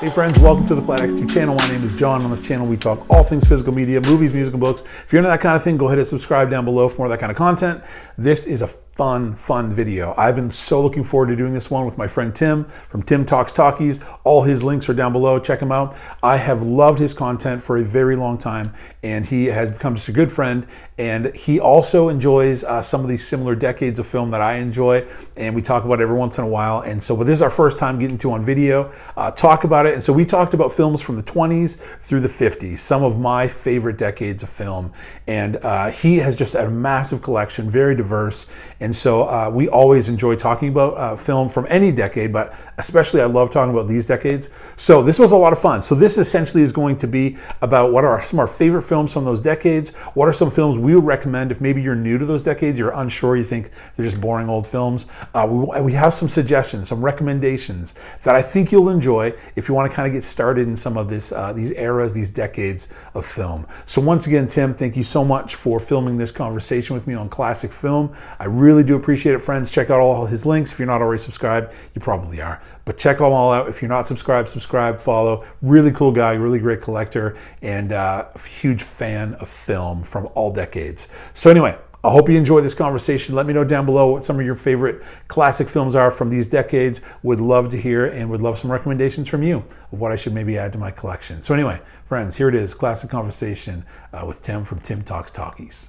Hey friends, welcome to the Planet X2 channel. My name is John. On this channel we talk all things physical media, movies, music, and books. If you're into that kind of thing, go ahead and subscribe down below for more of that kind of content. This is a fun video. I've been so looking forward to doing this one with my friend Tim from Tim Talks Talkies. All his links are down below. Check him out. I have loved his content for a very long time, and he has become just a good friend. And he also enjoys some of these similar decades of film that I enjoy, and we talk about it every once in a while. And so, but this is our first time getting to on video, talk about it. And so we talked about films from the 20s through the 50s, some of my favorite decades of film. And he has just a massive collection, very diverse. And so we always enjoy talking about film from any decade, but especially I love talking about these decades. So this was a lot of fun. So this essentially is going to be about what are some of our favorite films from those decades. What are some films we would recommend if maybe you're new to those decades, you're unsure, you think they're just boring old films. We have some suggestions, some recommendations that I think you'll enjoy if you want to kind of get started in some of this, these eras, these decades of film. So once again, Tim, thank you so much for filming this conversation with me on classic film. I really do appreciate it, friends. Check out all his links. If you're not already subscribed, you probably are. But check them all out. If you're not subscribed, subscribe, follow. Really cool guy, really great collector, and a huge fan of film from all decades. So anyway, I hope you enjoy this conversation. Let me know down below what some of your favorite classic films are from these decades. Would love to hear and would love some recommendations from you of what I should maybe add to my collection. So anyway, friends, here it is, classic conversation with Tim from Tim Talks Talkies.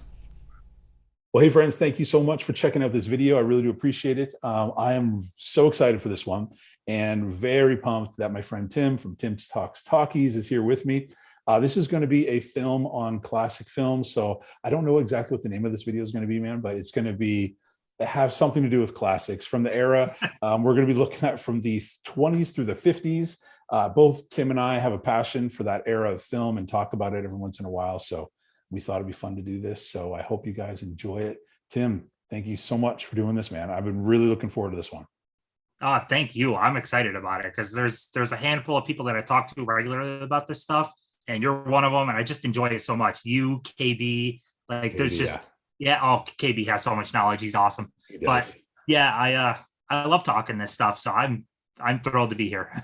Well, hey friends, thank you so much for checking out this video. I really do appreciate it. I am so excited for this one and very pumped that my friend Tim from Tim Talks Talkies is here with me. This is going to be a film on classic films. So I don't know exactly what the name of this video is going to be, man, but it's going to have something to do with classics from the era. We're going to be looking at from the 20s through the 50s. Both Tim and I have a passion for that era of film and talk about it every once in a while. So we thought it'd be fun to do this. So I hope you guys enjoy it. Tim, thank you so much for doing this, man. I've been really looking forward to this one. Thank you. I'm excited about it because there's a handful of people that I talk to regularly about this stuff, and you're one of them. And I just enjoy it so much. You, KB, like KB, there's just KB has so much knowledge. He's awesome. But yeah, I love talking this stuff. So I'm thrilled to be here.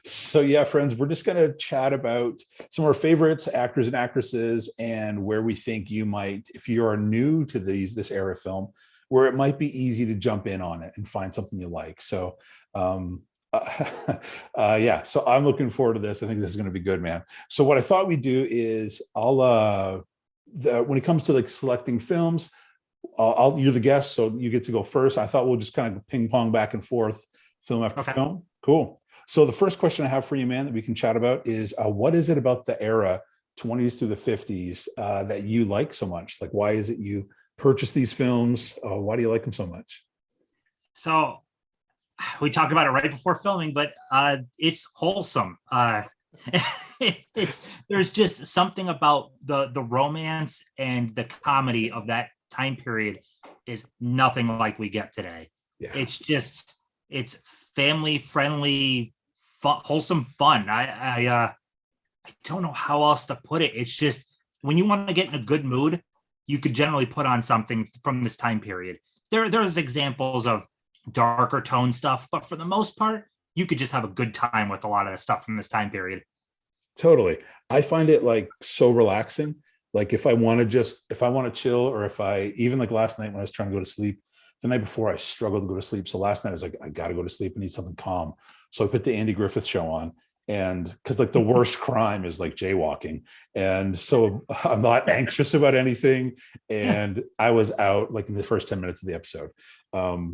So yeah, friends, we're just going to chat about some of our favorites, actors and actresses, and where we think you might, if you are new to this era of film, where it might be easy to jump in on it and find something you like. So yeah, so I'm looking forward to this. I think this is going to be good, man. So what I thought we'd do is when it comes to like selecting films, you're the guest, so you get to go first. I thought we'll just kind of ping pong back and forth, film after film. Cool. So the first question I have for you, man, that we can chat about is what is it about the era 20s through the 50s that you like so much? Like, why is it you purchase these films? Why do you like them so much? So we talked about it right before filming, but it's wholesome. There's just something about the romance and the comedy of that time period is nothing like we get today. Yeah. It's family friendly, wholesome fun. I don't know how else to put it. It's just when you want to get in a good mood, you could generally put on something from this time period. There's examples of darker tone stuff, but for the most part, you could just have a good time with a lot of the stuff from this time period. Totally. I find it like so relaxing. Like if I want to chill, or if even like last night when I was trying to go to sleep, the night before I struggled to go to sleep. So last night I was like, I got to go to sleep. I need something calm. So I put the Andy Griffith Show on. And because like the worst crime is like jaywalking. And so I'm not anxious about anything. And I was out like in the first 10 minutes of the episode.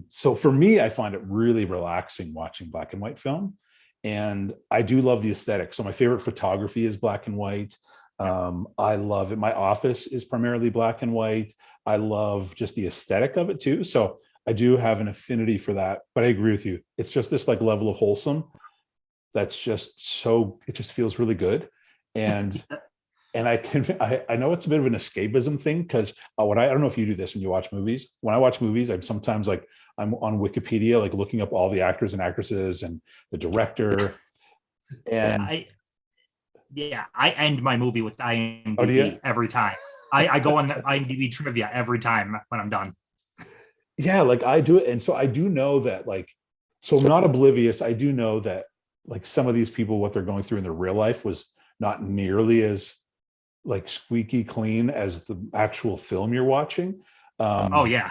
So for me, I find it really relaxing watching black and white film. And I do love the aesthetic. So my favorite photography is black and white. I love it. My office is primarily black and white. I love just the aesthetic of it too. So I do have an affinity for that, but I agree with you. It's just this like level of wholesome that's just so, it just feels really good. And I know it's a bit of an escapism thing, because I don't know if you do this when you watch movies. When I watch movies, I'm sometimes like, I'm on Wikipedia, like looking up all the actors and actresses and the director. And I end my movie with IMDb every time. I go on IMDb trivia every time when I'm done. Yeah, like I do it. And so I do know that, like, so I'm not oblivious. I do know that like some of these people, what they're going through in their real life was not nearly as like squeaky clean as the actual film you're watching. Oh yeah.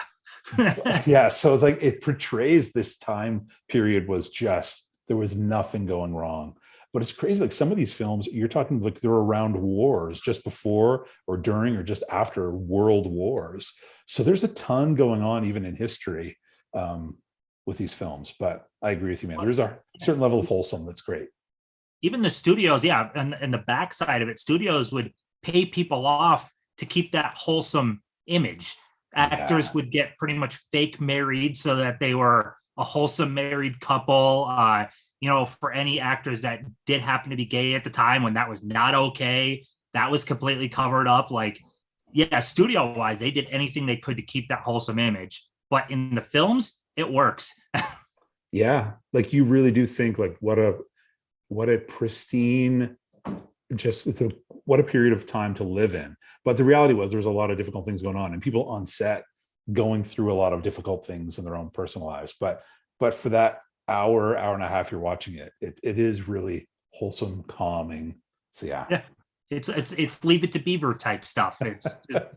Yeah. So it's like it portrays this time period was just, there was nothing going wrong. But it's crazy. Like some of these films, you're talking like they're around wars just before or during or just after world wars. So there's a ton going on even in history with these films. But I agree with you, man. There's a certain level of wholesome that's great. Even the studios, yeah, and the backside of it, studios would pay people off to keep that wholesome image. Actors would get pretty much fake married so that they were a wholesome married couple. For any actors that did happen to be gay at the time when that was not okay, that was completely covered up. Like, yeah, studio wise, they did anything they could to keep that wholesome image. But in the films, it works. Yeah. Like you really do think like what a pristine, what a period of time to live in. But the reality was there was a lot of difficult things going on and people on set going through a lot of difficult things in their own personal lives. But for that hour and a half you're watching it is really wholesome, calming. So yeah. It's Leave It to Beaver type stuff. It's just...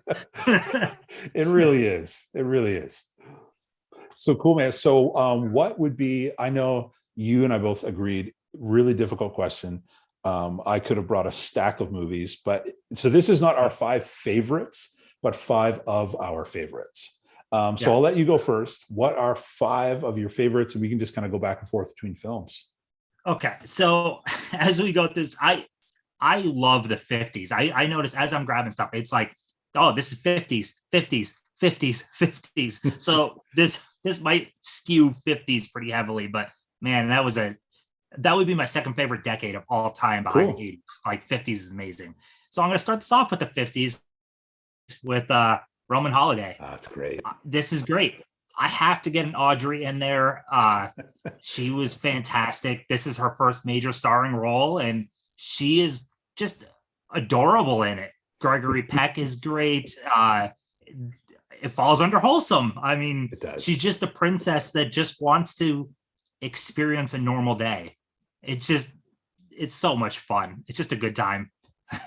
It really is. So cool, man. So what would be, I know you and I both agreed, really difficult question. I could have brought a stack of movies, but so this is not our 5 favorites, but 5 of our favorites. So I'll let you go first. What are 5 of your favorites? And we can just kind of go back and forth between films. Okay. So as we go through this, I love the 50s. I notice as I'm grabbing stuff, it's like, oh, this is 50s. So this might skew 50s pretty heavily, but man, that would be my second favorite decade of all time behind the 80s. Like 50s is amazing. So I'm going to start this off with the 50s with Roman Holiday. That's great. This is great. I have to get an Audrey in there. She was fantastic. This is her first major starring role, and she is just adorable in it. Gregory Peck is great. It falls under wholesome. I mean, she's just a princess that just wants to experience a normal day. It's so much fun. It's just a good time.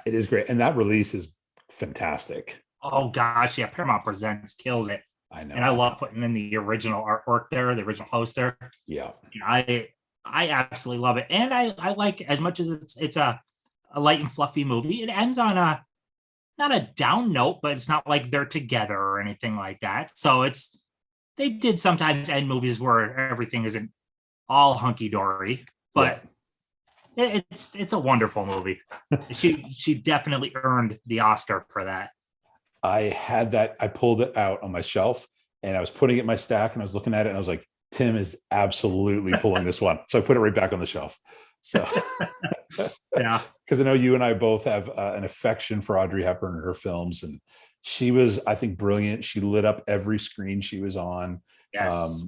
It is great. And that release is fantastic. Oh gosh, yeah. Paramount Presents kills it. I know. And I love putting in the original artwork there, the original poster. Yeah. I absolutely love it. And I like, as much as it's a light and fluffy movie, it ends on not a down note, but it's not like they're together or anything like that. So they did sometimes end movies where everything isn't all hunky-dory, but it's a wonderful movie. She definitely earned the Oscar for that. I had that. I pulled it out on my shelf and I was putting it in my stack and I was looking at it and I was like, Tim is absolutely pulling this one. So I put it right back on the shelf. So yeah, because I know you and I both have an affection for Audrey Hepburn and her films, and she was, I think, brilliant. She lit up every screen she was on. Yes.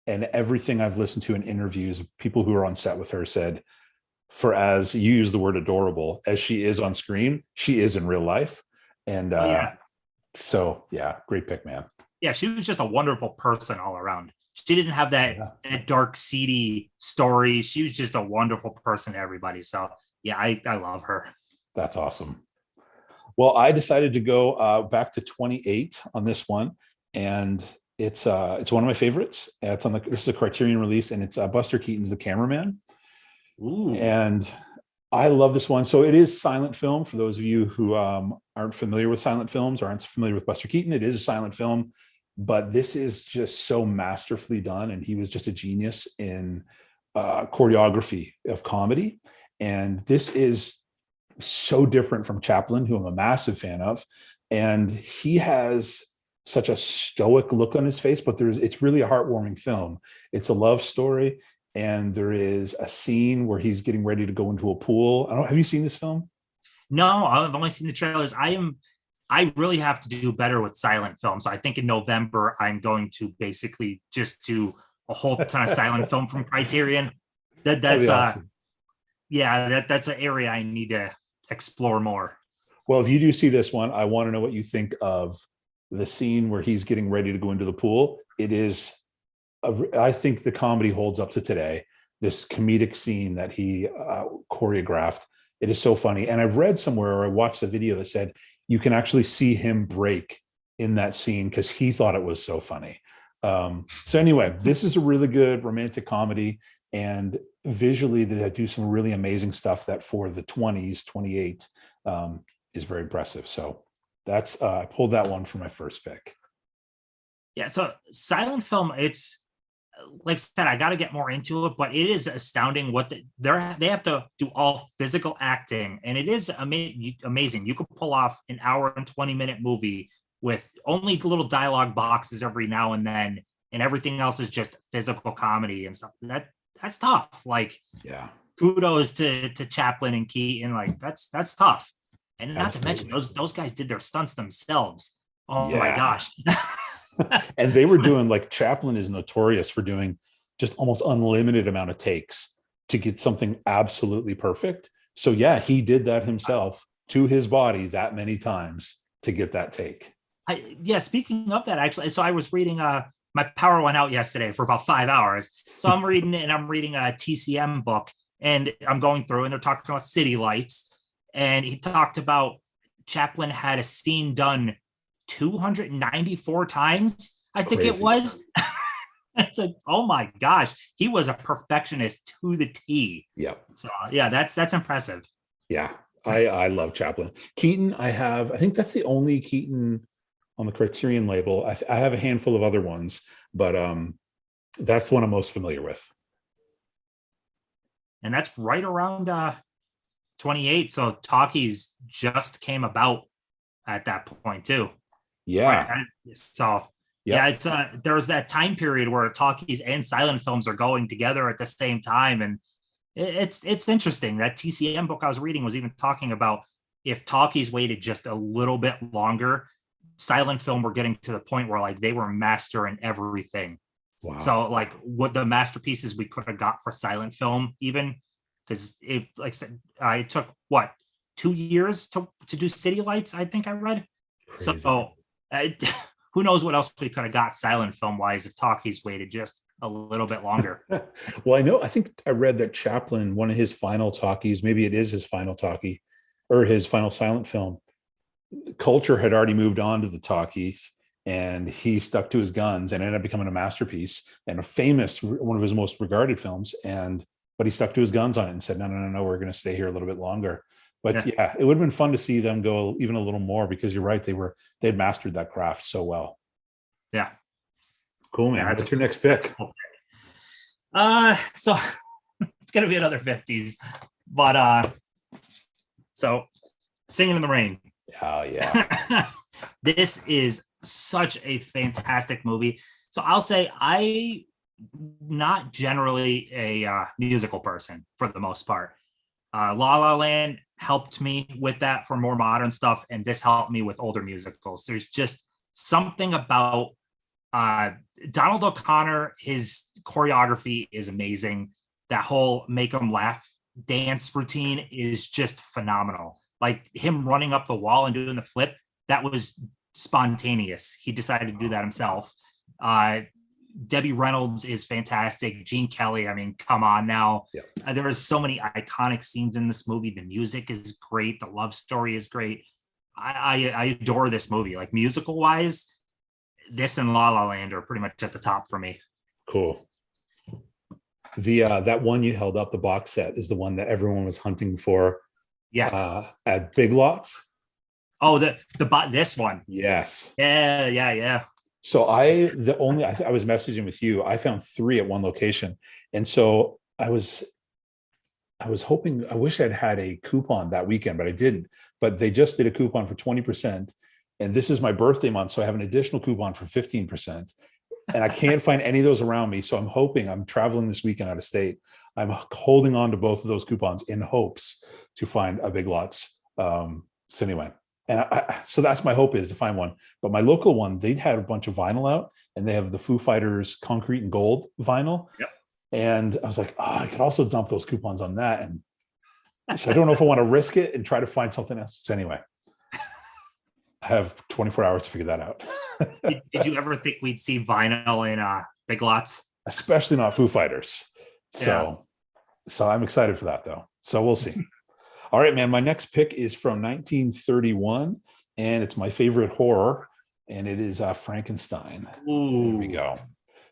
And everything I've listened to in interviews, people who are on set with her said, for as you use the word adorable, as she is on screen, she is in real life. And so, yeah, great pick, man. Yeah, she was just a wonderful person all around. She didn't have that dark, seedy story. She was just a wonderful person to everybody. So, yeah, I love her. That's awesome. Well, I decided to go back to 28 on this one. And it's one of my favorites. This is a Criterion release, and it's Buster Keaton's The Cameraman. Ooh. And I love this one. So it is silent film. For those of you who aren't familiar with silent films or aren't familiar with Buster Keaton, it is a silent film, but this is just so masterfully done. And he was just a genius in choreography of comedy. And this is so different from Chaplin, who I'm a massive fan of. And he has such a stoic look on his face, but it's really a heartwarming film. It's a love story. And there is a scene where he's getting ready to go into a pool. Have you seen this film? No, I've only seen the trailers. I really have to do better with silent films. So I think in November, I'm going to basically just do a whole ton of silent film from Criterion. That's awesome. That's an area I need to explore more. Well, if you do see this one, I want to know what you think of the scene where he's getting ready to go into the pool. It is, I think the comedy holds up to today. this comedic scene that he choreographed. It is so funny. And I've read somewhere, or I watched a video that said you can actually see him break in that scene because he thought it was so funny. So anyway, this is a really good romantic comedy, and visually they do some really amazing stuff that for the 20s, 28 is very impressive. So that's I pulled that one for my first pick. Yeah, so silent film, it's like I said, I got to get more into it, but it is astounding what they have to do all physical acting, and it is amazing. You could pull off an hour and 20-minute movie with only little dialogue boxes every now and then, and everything else is just physical comedy and stuff. That's tough. Like, yeah, kudos to Chaplin and Keaton. Like, that's tough. And not absolutely. to mention those guys did their stunts themselves. Oh Yeah. my gosh. And they were doing, like, Chaplin is notorious for doing just almost unlimited amount of takes to get something absolutely perfect. So yeah, he did that himself to his body that many times to get that take. Speaking of that, actually, so I was reading my power went out yesterday for about 5 hours. So I'm reading a TCM book, and I'm going through, and they're talking about city lights. And he talked about Chaplin had a scene done 294 times, I think it was. It's like, oh my gosh, he was a perfectionist to the T. Yeah. So yeah, that's impressive. Yeah, I love Chaplin. Keaton, I think that's the only Keaton on the Criterion label. I have a handful of other ones, but that's the one I'm most familiar with. And that's right around 28. So Talkies just came about at that point too. Yeah. Right? So yeah, it's there was that time period where Talkies and silent films are going together at the same time, and it's interesting. That TCM book I was reading was even talking about if Talkies waited just a little bit longer, silent film were getting to the point where like they were mastering everything. Wow. So like what the masterpieces we could have got for silent film, even because if like it took what 2 years to do City Lights, I think I read. Crazy. So who knows what else we could have got silent film wise if Talkies waited just a little bit longer. Well, I think I read that Chaplin, one of his final talkies, maybe it is his final talkie or his final silent film, culture had already moved on to the talkies, and he stuck to his guns and ended up becoming a masterpiece and a famous, one of his most regarded films. But he stuck to his guns on it and said, no, we're going to stay here a little bit longer. But yeah, it would have been fun to see them go even a little more, because you're right, they'd mastered that craft so well. Yeah. Cool, man. What's your next pick? So it's gonna be another 50s, but so Singing in the Rain. Oh yeah. This is such a fantastic movie. So I'll say I not generally a musical person for the most part. La La Land helped me with that for more modern stuff, and this helped me with older musicals. There's just something about Donald O'Connor, his choreography is amazing. That whole make 'em laugh dance routine is just phenomenal. Like him running up the wall and doing the flip, that was spontaneous. He decided to do that himself. Debbie Reynolds is fantastic. Gene Kelly, I mean, come on now. Yep. There is so many iconic scenes in this movie. The music is great. The love story is great. I adore this movie. Like musical wise, this and La La Land are pretty much at the top for me. Cool. The that one you held up, the box set, is the one that everyone was hunting for. Yeah. At Big Lots. Oh, this one. Yes. Yeah. So I was messaging with you. I found 3 at one location, and so I was hoping. I wish I'd had a coupon that weekend, but I didn't. But they just did a coupon for 20%, and this is my birthday month, so I have an additional coupon for 15%. And I can't find any of those around me. So I'm hoping, I'm traveling this weekend out of state, I'm holding on to both of those coupons in hopes to find a Big Lots. So anyway. And so that's my hope, is to find one. But my local one, they'd had a bunch of vinyl out, and they have the Foo Fighters Concrete and Gold vinyl. Yep. And I was like, I could also dump those coupons on that. And so I don't know if I want to risk it and try to find something else. So anyway, I have 24 hours to figure that out. Did you ever think we'd see vinyl in Big Lots? Especially not Foo Fighters. So So I'm excited for that though. So we'll see. All right, man. My next pick is from 1931, and it's my favorite horror, and it is Frankenstein. Ooh, there we go.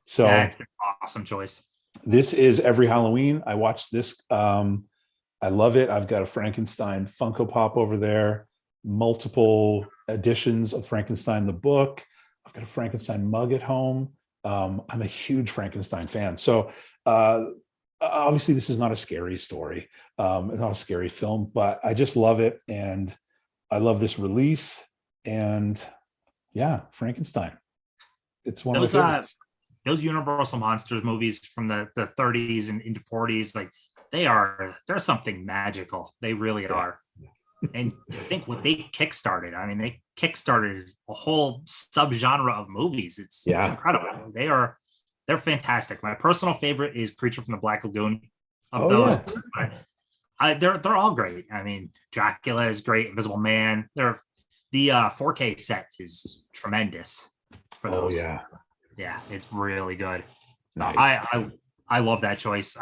So that's an awesome choice. This is every Halloween. I watch this. I love it. I've got a Frankenstein Funko Pop over there, multiple editions of Frankenstein the book. I've got a Frankenstein mug at home. I'm a huge Frankenstein fan. So obviously this is not a scary story. It's not a scary film, but I just love it. And I love this release. And yeah, Frankenstein. It's one of my favorites. Those Universal Monsters movies from the 30s and into 40s, like they're something magical. They really are. And I think what they kickstarted, I mean, they kickstarted a whole subgenre of movies. It's incredible. They're fantastic. My personal favorite is Creature from the Black Lagoon. Of those, they're all great. I mean, Dracula is great. Invisible Man. The 4K set is tremendous for those. Yeah, it's really good. Nice. I love that choice.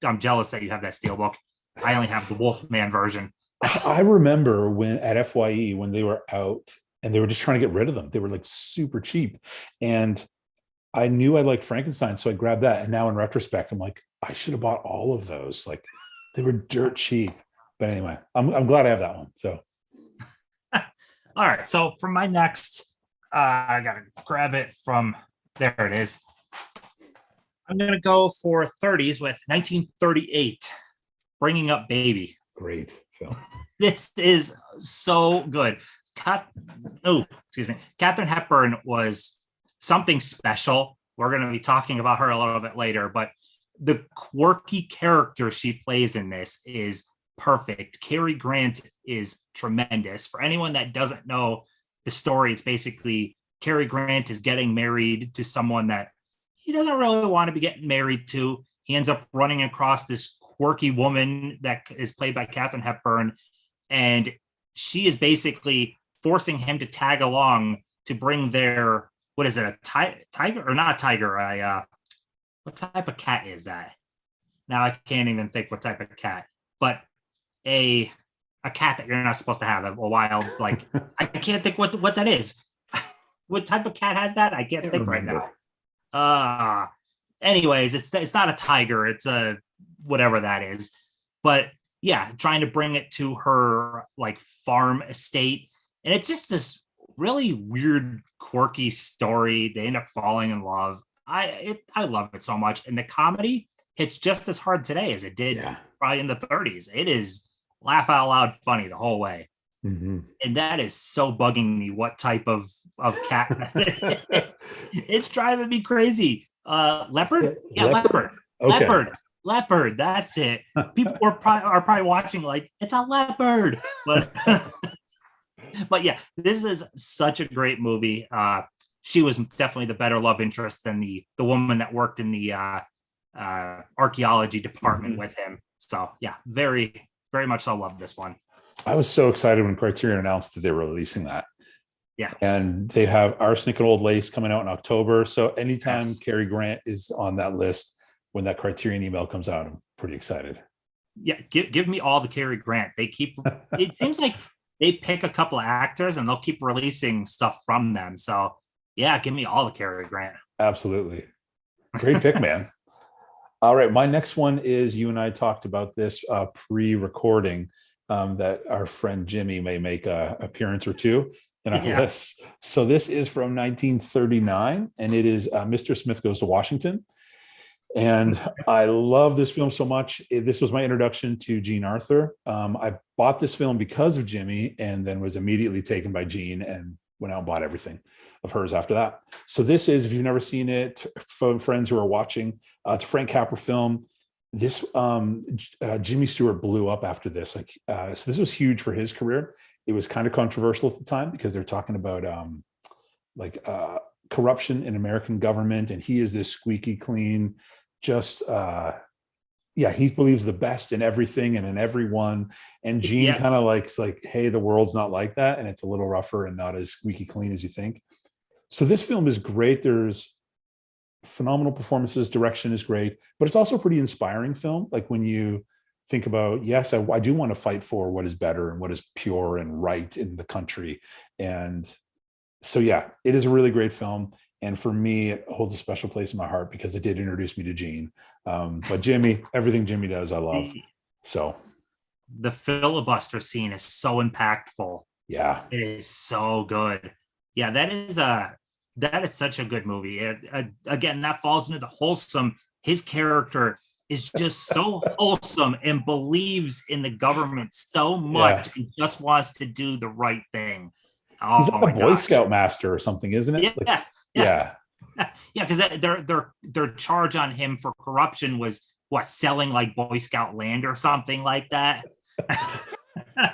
I'm jealous that you have that steelbook. I only have the Wolfman version. I remember when at FYE when they were out and they were just trying to get rid of them. They were like super cheap. And I knew I liked Frankenstein, so I grabbed that. And now in retrospect, I'm like, I should have bought all of those. Like they were dirt cheap. But anyway, I'm glad I have that one. So all right. So for my next, I gotta grab it from there it is. I'm gonna go for 30s with 1938, Bringing Up Baby. Great film. This is so good. Katharine Hepburn was something special. We're going to be talking about her a little bit later, but the quirky character she plays in this is perfect. Cary Grant is tremendous. For anyone that doesn't know the story, it's basically Cary Grant is getting married to someone that he doesn't really want to be getting married to. He ends up running across this quirky woman that is played by Katharine Hepburn, and she is basically forcing him to tag along to bring their, what is it, a tiger or not a tiger? What type of cat is that? Now I can't even think what type of cat, but a cat that you're not supposed to have, a wild, like I can't think what that is. What type of cat has that? I can't think right now. Anyways, it's not a tiger. It's a whatever that is. But yeah, trying to bring it to her like farm estate. And it's just this really weird, quirky story. They end up falling in love. I love it so much. And the comedy hits just as hard today as it did probably in the 30s. It is laugh out loud funny the whole way. Mm-hmm. And that is so bugging me what type of cat. It's driving me crazy. Leopard? Yeah, leopard. Okay. Leopard. That's it. People are probably watching like, it's a leopard. But but yeah, this is such a great movie. She was definitely the better love interest than the woman that worked in the archaeology department with him. So yeah, very, very much so love this one. I was so excited when Criterion announced that they were releasing that. Yeah. And they have Arsenic and Old Lace coming out in October. So anytime Cary Grant is on that list, when that Criterion email comes out, I'm pretty excited. Yeah. Give me all the Cary Grant. It seems like they pick a couple of actors and they'll keep releasing stuff from them. So yeah, give me all the Cary Grant. Absolutely. Great pick, man. All right. My next one is, you and I talked about this pre-recording, that our friend Jimmy may make an appearance or two in our list. So this is from 1939, and it is Mr. Smith Goes to Washington. And I love this film so much. This was my introduction to Jean Arthur. I bought this film because of Jimmy, and then was immediately taken by Jean and went out and bought everything of hers after that. So this is, if you've never seen it, friends who are watching, it's a Frank Capra film. This Jimmy Stewart blew up after this. So this was huge for his career. It was kind of controversial at the time because they're talking about corruption in American government, and he is this squeaky clean, just he believes the best in everything and in everyone. And Gene kind of likes like, hey, the world's not like that, and it's a little rougher and not as squeaky clean as you think. So this film is great. There's phenomenal performances. Direction is great, but it's also a pretty inspiring film. Like when you think about, yes, I do want to fight for what is better and what is pure and right in the country. And so, yeah, it is a really great film. And for me, it holds a special place in my heart because it did introduce me to Gene. But Jimmy, everything Jimmy does, I love. So the filibuster scene is so impactful. Yeah, it is so good. Yeah, that is such a good movie. Again, that falls into the wholesome. His character is just so wholesome and believes in the government so much and just wants to do the right thing. Oh, he's like a Boy Scout master or something, isn't it? Yeah, like, yeah. Because their charge on him for corruption was what, selling like Boy Scout land or something like that.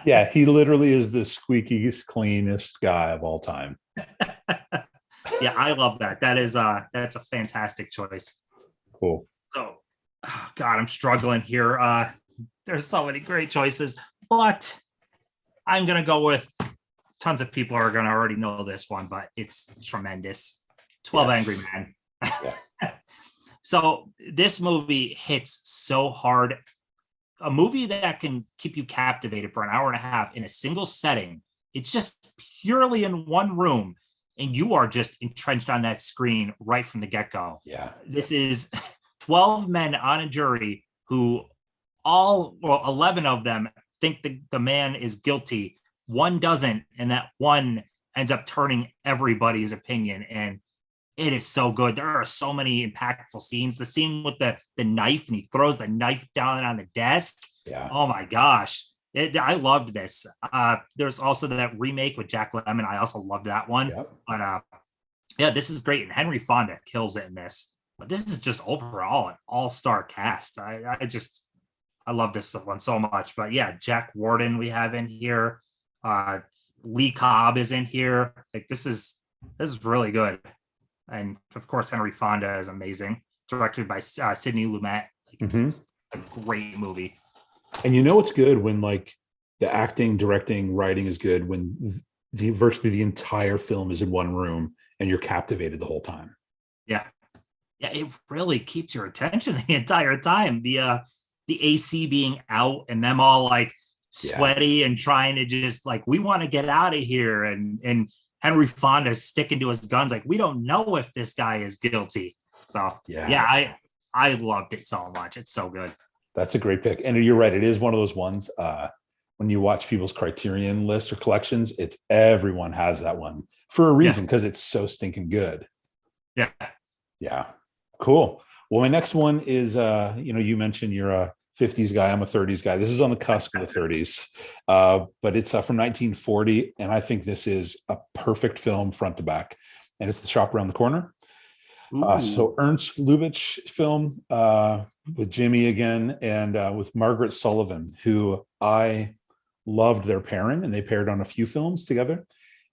Yeah, he literally is the squeakiest, cleanest guy of all time. Yeah, I love that. That's a fantastic choice. Cool. So, oh God, I'm struggling here. There's so many great choices, but I'm gonna go with, tons of people are gonna already know this one, but it's tremendous. 12 Angry Men. Yeah. So this movie hits so hard. A movie that can keep you captivated for an hour and a half in a single setting. It's just purely in one room, and you are just entrenched on that screen right from the get-go. Yeah. This is 12 men on a jury who 11 of them think the man is guilty. One doesn't, and that one ends up turning everybody's opinion. And it is so good. There are so many impactful scenes. The scene with the knife, and he throws the knife down on the desk. Yeah. Oh my gosh. I loved this. There's also that remake with Jack Lemmon. I also loved that one. Yep. But yeah, this is great. And Henry Fonda kills it in this. But this is just overall an all-star cast. I love this one so much. But yeah, Jack Warden we have in here. Lee Cobb is in here. Like this is really good. And of course, Henry Fonda is amazing. Directed by Sidney Lumet. Like, it's a great movie. And you know it's good when like the acting, directing, writing is good when virtually the entire film is in one room and you're captivated the whole time. Yeah, it really keeps your attention the entire time. The AC being out and them all like sweaty and trying to just like, we want to get out of here, and Henry Fonda sticking to his guns like, we don't know if this guy is guilty. So I loved it so much. It's so good. That's a great pick. And you're right. It is one of those ones when you watch people's Criterion lists or collections, it's everyone has that one for a reason because it's so stinking good. Yeah. Yeah. Cool. Well, my next one is, you mentioned you're a 50s guy. I'm a 30s guy. This is on the cusp of the 30s, but it's from 1940. And I think this is a perfect film front to back. And it's The Shop Around the Corner. So Ernst Lubitsch film with Jimmy again, and with Margaret Sullivan, who I loved their pairing, and they paired on a few films together.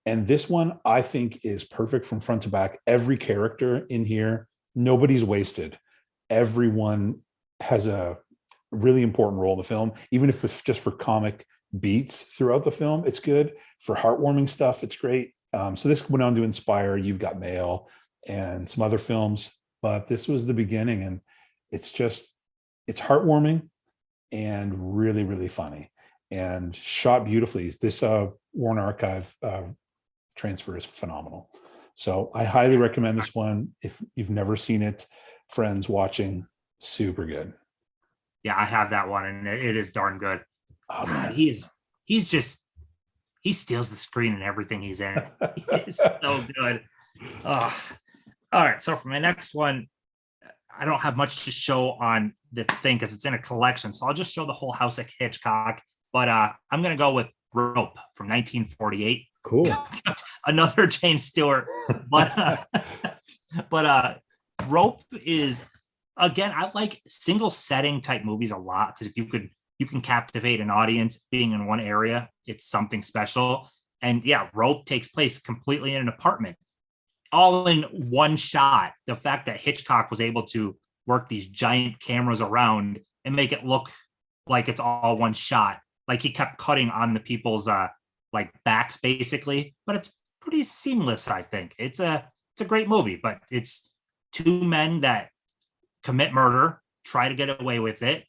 And this one I think is perfect from front to back. Every character in here, nobody's wasted. Everyone has a really important role in the film, even if it's just for comic beats throughout the film. It's good. For heartwarming stuff, it's great. So this went on to inspire You've Got Mail and some other films, but this was the beginning, and it's heartwarming and really, really funny and shot beautifully. This Warner Archive transfer is phenomenal. So I highly recommend this one. If you've never seen it, friends watching, super good. Yeah, I have that one, and it is darn good. Oh, God, he steals the screen and everything he's in. It's so good. All right, so for my next one, I don't have much to show on the thing because it's in a collection, so I'll just show the whole house of Hitchcock. But I'm going to go with Rope from 1948. Cool. Another James Stewart. But Rope is, again, I like single setting type movies a lot, because if you can captivate an audience being in one area, it's something special. And yeah, Rope takes place completely in an apartment, all in one shot. The fact that Hitchcock was able to work these giant cameras around and make it look like it's all one shot. Like he kept cutting on the people's like backs basically, but it's pretty seamless. I think it's a great movie, but it's two men that commit murder, try to get away with it,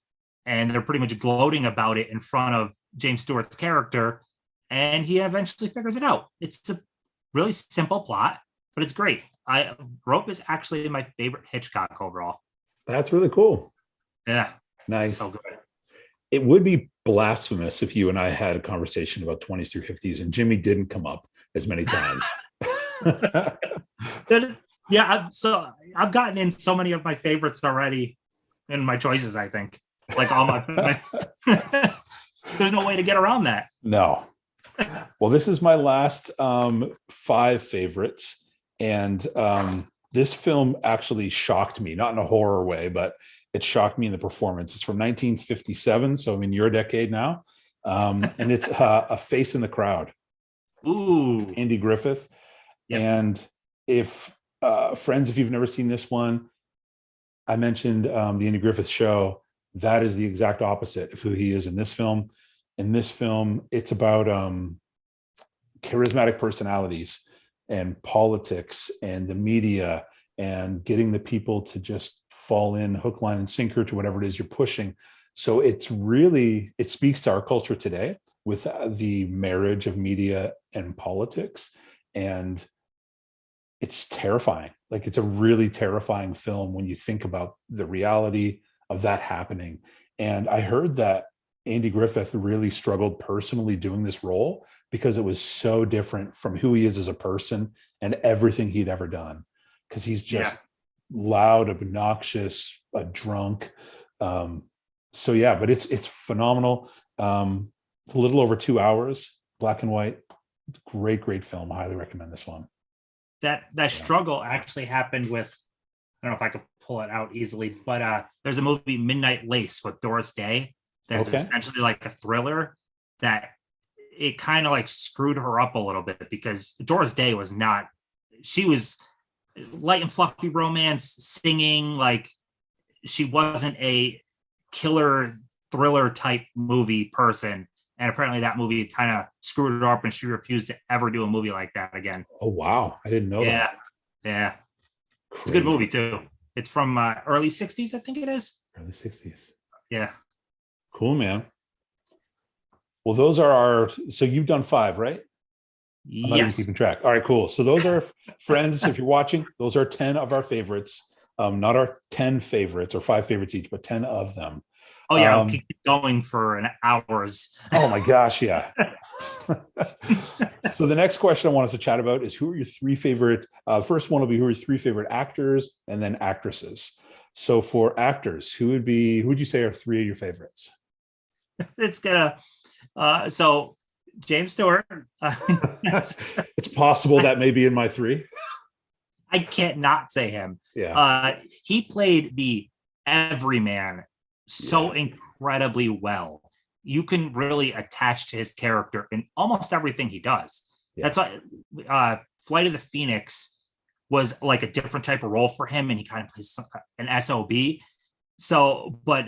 and they're pretty much gloating about it in front of James Stewart's character, and he eventually figures it out. It's a really simple plot, but it's great. Rope is actually my favorite Hitchcock overall. That's really cool. Yeah. Nice. So good. It would be blasphemous if you and I had a conversation about 20s through 50s and Jimmy didn't come up as many times. So I've gotten in so many of my favorites already in my choices, I think. Like all my there's no way to get around that. No. Well, this is my last 5 favorites. And this film actually shocked me, not in a horror way, but it shocked me in the performance. It's from 1957, so I'm in your decade now. And it's A Face in the Crowd. Ooh. Andy Griffith. Yep. And if friends, if you've never seen this one, I mentioned the Andy Griffith Show. That is the exact opposite of who he is in this film. In this film, it's about charismatic personalities and politics and the media and getting the people to just fall in hook, line, and sinker to whatever it is you're pushing. So it speaks to our culture today with the marriage of media and politics. And it's terrifying. Like, it's a really terrifying film when you think about the reality of that happening. And I heard that Andy Griffith really struggled personally doing this role because it was so different from who he is as a person and everything he'd ever done. Because he's just loud, obnoxious, a drunk. But it's phenomenal. It's a little over 2 hours, black and white. Great film. I highly recommend this one. That struggle actually happened with, I don't know if I could pull it out easily, but there's a movie, Midnight Lace, with Doris Day. That's essentially like a thriller that it kind of like screwed her up a little bit, because Doris Day she was light and fluffy romance, singing, like she wasn't a killer thriller type movie person. And apparently that movie kind of screwed her up, and she refused to ever do a movie like that again. Oh, wow. I didn't know that. Yeah. Crazy. It's a good movie too. It's from early 60s, I think it is. Early 60s. Yeah. Cool, man. Well, those are so you've done 5, right? I'm not even keeping track. All right, cool. So those are friends. If you're watching, those are 10 of our favorites. Not our 10 favorites or 5 favorites each, but 10 of them. Oh yeah, I'll keep going for hours. Oh my gosh, yeah. So the next question I want us to chat about is, who are your 3 favorite? First one will be, who are your 3 favorite actors, and then actresses. So for actors, who would you say are 3 of your favorites? It's gonna. So James Stewart. It's possible that may be in my 3. I can't not say him. Yeah. He played the everyman so incredibly well. You can really attach to his character in almost everything he does. Yeah. That's why Flight of the Phoenix was like a different type of role for him, and he kind of plays an SOB. So, but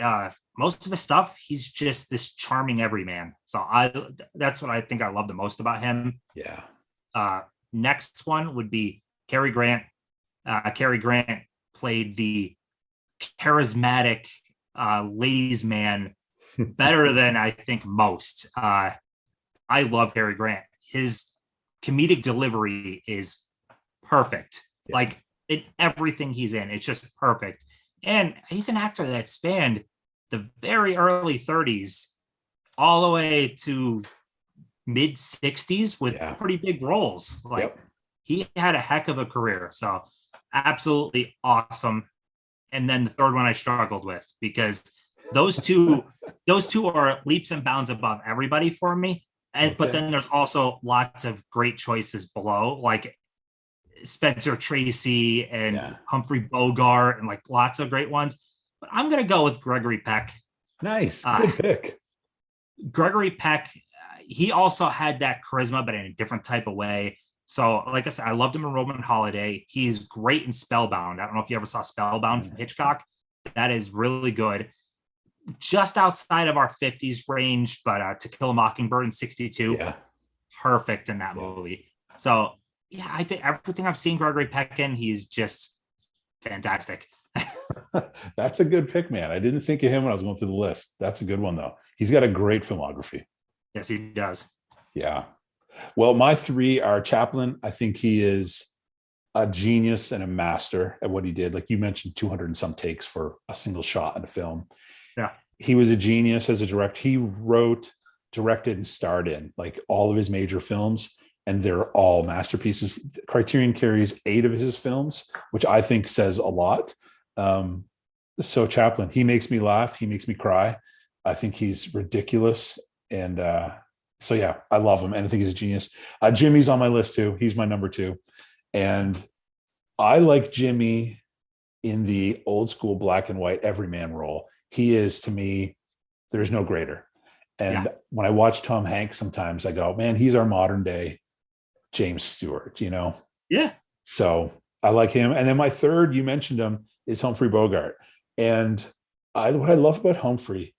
most of his stuff, he's just this charming everyman. So that's what I think I love the most about him. Yeah. Next one would be Cary Grant. Cary Grant played the charismatic ladies' man better than I think most. I love Cary Grant. His comedic delivery is perfect. Yeah. Like in everything he's in, it's just perfect. And he's an actor that spanned the very early 30s all the way to mid 60s with pretty big roles. Like he had a heck of a career. So absolutely awesome. And then the third one I struggled with, because those two are leaps and bounds above everybody for me. And but then there's also lots of great choices below, like Spencer Tracy and Humphrey Bogart, and like lots of great ones. But I'm gonna go with Gregory Peck. Nice, good pick. Gregory Peck, he also had that charisma, but in a different type of way. So, like I said, I loved him in Roman Holiday. He's great in Spellbound. I don't know if you ever saw Spellbound from Hitchcock. That is really good. Just outside of our 50s range, but To Kill a Mockingbird in 62. Yeah. Perfect in that movie. So, yeah, I think everything I've seen Gregory Peck in, he's just fantastic. That's a good pick, man. I didn't think of him when I was going through the list. That's a good one, though. He's got a great filmography. Yes, he does. Yeah. Well, my three are Chaplin. I think he is a genius and a master at what he did. Like you mentioned, 200 and some takes for a single shot in a film. Yeah. He was a genius as a director. He wrote, directed, and starred in like all of his major films, and they're all masterpieces. Criterion carries 8 of his films, which I think says a lot. So Chaplin, he makes me laugh. He makes me cry. I think he's ridiculous. And so, yeah, I love him. And I think he's a genius. Jimmy's on my list too. He's my number 2. And I like Jimmy in the old school black and white everyman role. He is, to me, there's no greater. And when I watch Tom Hanks, sometimes I go, man, he's our modern day James Stewart, you know? Yeah. So I like him. And then my third, you mentioned him, is Humphrey Bogart. And what I love about Humphrey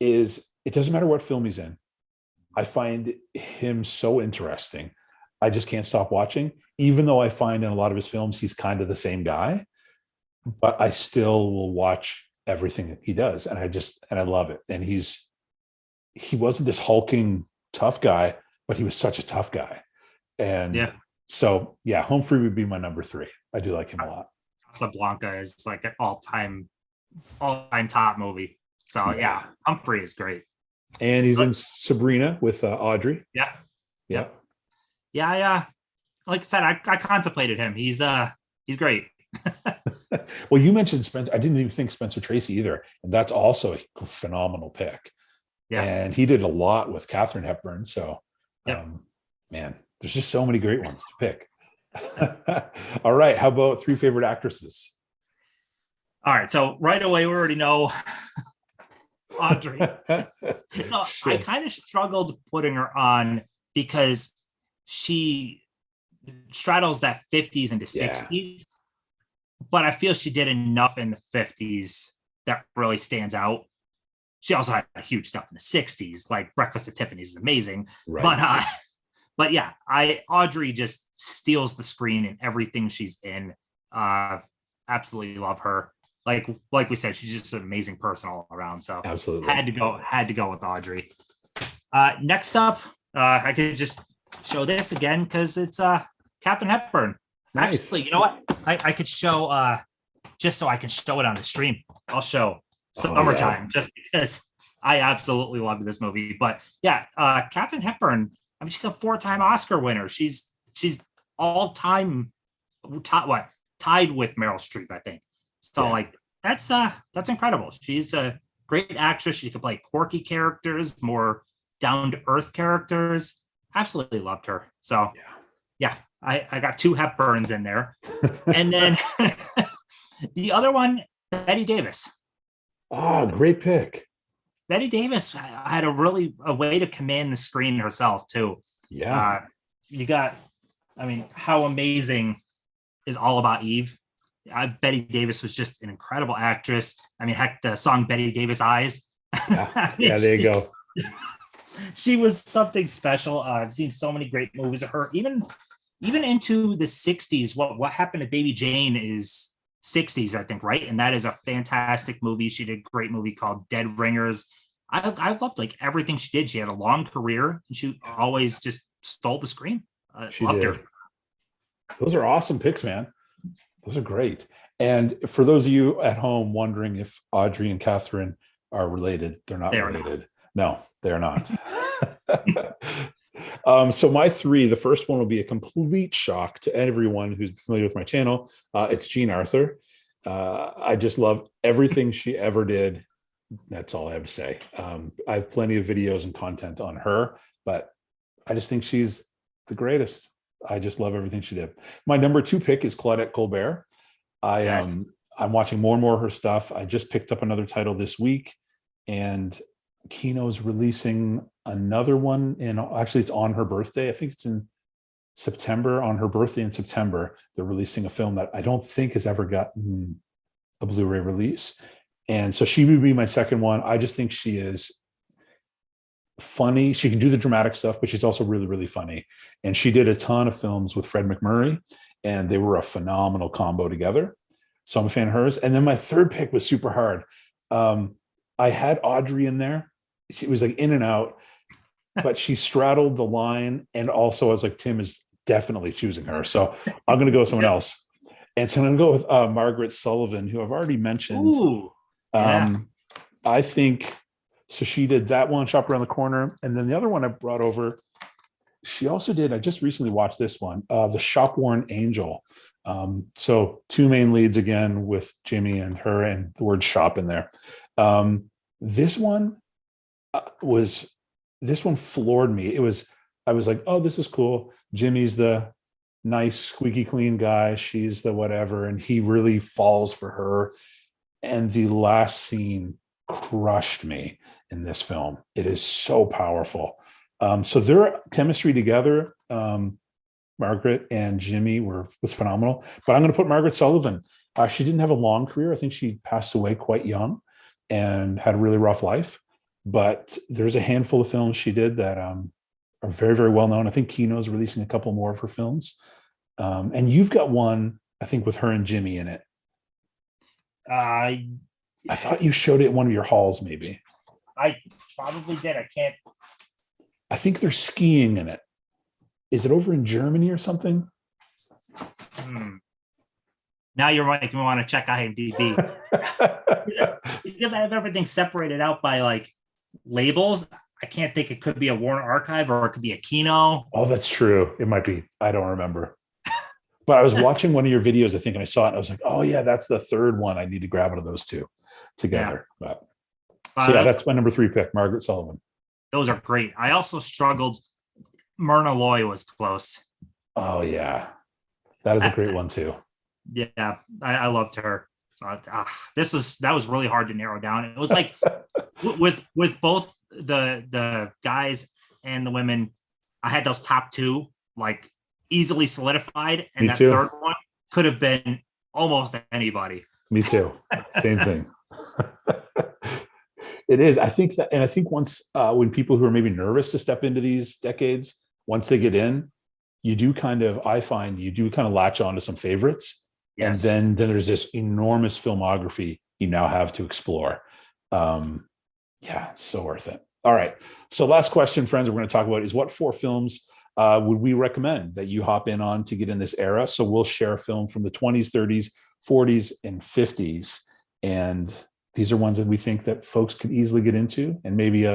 is it doesn't matter what film he's in. I find him so interesting. I just can't stop watching, even though I find in a lot of his films, he's kind of the same guy, but I still will watch everything that he does. And I love it. And he wasn't this hulking tough guy, but he was such a tough guy. And so, yeah, Humphrey would be my number 3. I do like him a lot. Casablanca is like an all-time top movie. So yeah, Humphrey is great. And he's in Sabrina with Audrey. Yeah. Yeah. Like I said, I contemplated him. He's great. Well, you mentioned Spencer. I didn't even think Spencer Tracy either. And that's also a phenomenal pick. Yeah. And he did a lot with Katharine Hepburn. So, man, there's just so many great ones to pick. All right. How about 3 favorite actresses? All right. So right away, we already know Audrey. So I kind of struggled putting her on because she straddles that 50s into 60s, but I feel she did enough in the 50s that really stands out. She also had huge stuff in the 60s, like Breakfast at Tiffany's is amazing. Right. But yeah, Audrey just steals the screen in everything she's in. Absolutely love her. Like we said, she's just an amazing person all around. So absolutely had to go with Audrey. Next up, I could just show this again because it's Katharine Hepburn. Nice. Actually, you know what? I could show just so I can show it on the stream. I'll show Summertime just because I absolutely loved this movie. But yeah, Katharine Hepburn. I mean, she's a 4-time Oscar winner. She's all time tied with Meryl Streep, I think. So like that's incredible. She's a great actress. She could play quirky characters, more down to earth characters. Absolutely loved her. So yeah, I got 2 Hepburns in there. And then the other one, Bette Davis. Oh, great pick. Bette Davis had a way to command the screen herself too. Yeah. How amazing is All About Eve? Bette Davis was just an incredible actress. I mean, heck, the song Bette Davis Eyes. Yeah, there you go. She was something special. I've seen so many great movies of her, even into the 60s. What Happened to Baby Jane is 60s, I think, right? And that is a fantastic movie. She did a great movie called Dead Ringers. I loved like everything she did. She had a long career and she always just stole the screen. She loved did. her. Those are awesome picks, man. Those are great. And for those of you at home wondering if Audrey and Katharine are related, they're not related. No, they're not. So my 3, the first one will be a complete shock to everyone who's familiar with my channel. It's Jean Arthur. I just love everything she ever did. That's all I have to say. I have plenty of videos and content on her, but I just think she's the greatest. I just love everything she did. My number 2 pick is Claudette Colbert. I'm watching more and more of her stuff. I just picked up another title this week, and Kino's releasing another one. And actually, it's on her birthday. I think it's in September. On her birthday in September, they're releasing a film that I don't think has ever gotten a Blu-ray release. And so she would be my second one. I just think she is funny. She can do the dramatic stuff, but she's also really, really funny. And she did a ton of films with Fred MacMurray, and they were a phenomenal combo together. So I'm a fan of hers. And then my third pick was super hard. I had Audrey in there. She was like in and out, but she straddled the line. And also I was like, Tim is definitely choosing her. So I'm going to go with someone else. And so I'm going to go with Margaret Sullivan, who I've already mentioned. Ooh, yeah. I think, so she did that one, Shop Around the Corner. And then the other one I brought over, she also did, I just recently watched this one, The Shopworn Angel. So two main leads again with Jimmy and her and the word shop in there. This one floored me. I was like, oh, this is cool. Jimmy's the nice, squeaky clean guy. She's the whatever. And he really falls for her. And the last scene crushed me in this film. It is so powerful. So their chemistry together, Margaret and Jimmy was phenomenal. But I'm going to put Margaret Sullivan. She didn't have a long career. I think she passed away quite young and had a really rough life. But there's a handful of films she did that are very, very well known. I think Kino's releasing a couple more of her films. And you've got one, I think, with her and Jimmy in it. I thought you showed it at one of your halls, maybe. I probably did. I think they're skiing in it. Is it over in Germany or something? Now you're making me want to check IMDb. Because I have everything separated out by like labels. I can't think it could be a Warner Archive or it could be a Kino. Oh, that's true. It might be. I don't remember. But I was watching one of your videos, I think, and I saw it and I was like, oh yeah, that's the third one. I need to grab one of those two together. Yeah. So yeah, that's my number 3 pick, Margaret Sullivan. Those are great. I also struggled. Myrna Loy was close. Oh yeah. That is a great one too. Yeah, I loved her. So that was really hard to narrow down. It was like with both the guys and the women, I had those top 2 like easily solidified, and that third one could have been almost anybody. Me too. Same thing. It is. I think that, and I think once when people who are maybe nervous to step into these decades, once they get in, I find you do kind of latch on to some favorites. Yes. And then there's this enormous filmography you now have to explore. Yeah, so worth it. All right. So last question, friends, we're going to talk about is what 4 films would we recommend that you hop in on to get in this era? So we'll share a film from the 20s, 30s, 40s, and 50s. And these are ones that we think that folks could easily get into and maybe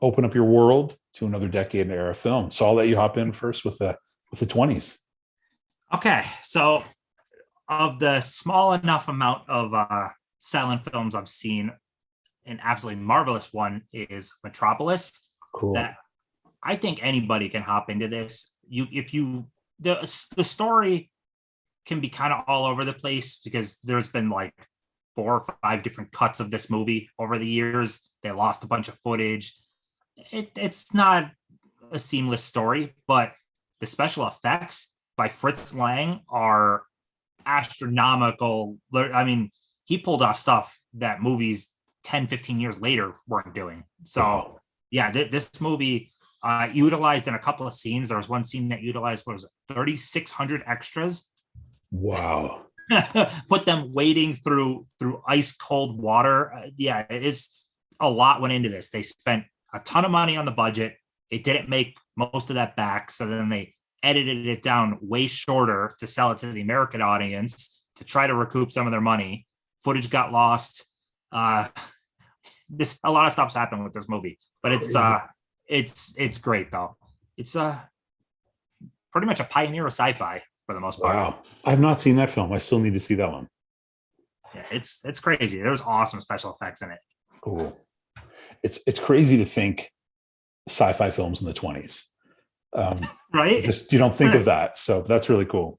open up your world to another decade and era film. So I'll let you hop in first with the 20s. Okay. So of the small enough amount of silent films I've seen, an absolutely marvelous one is Metropolis. Cool. That I think anybody can hop into this. The story can be kind of all over the place because there's been like 4 or 5 different cuts of this movie over the years. They lost a bunch of footage. It's not a seamless story, but the special effects by Fritz Lang are astronomical. I mean, he pulled off stuff that movies 10, 15 years later weren't doing. So yeah, this movie utilized in a couple of scenes. There was one scene that utilized 3,600 extras. Wow. Put them wading through ice cold water. Yeah, it's a lot went into this. They spent a ton of money on the budget. It didn't make most of that back. So then they edited it down way shorter to sell it to the American audience to try to recoup some of their money. Footage got lost. A lot of stuff's happened with this movie, but it's great though. It's pretty much a pioneer of sci-fi for the most part. Wow. I've not seen that film. I still need to see that one. Yeah, it's crazy. There's awesome special effects in it. Cool. It's crazy to think sci-fi films in the 20s. Right? Just you don't think of that. So that's really cool.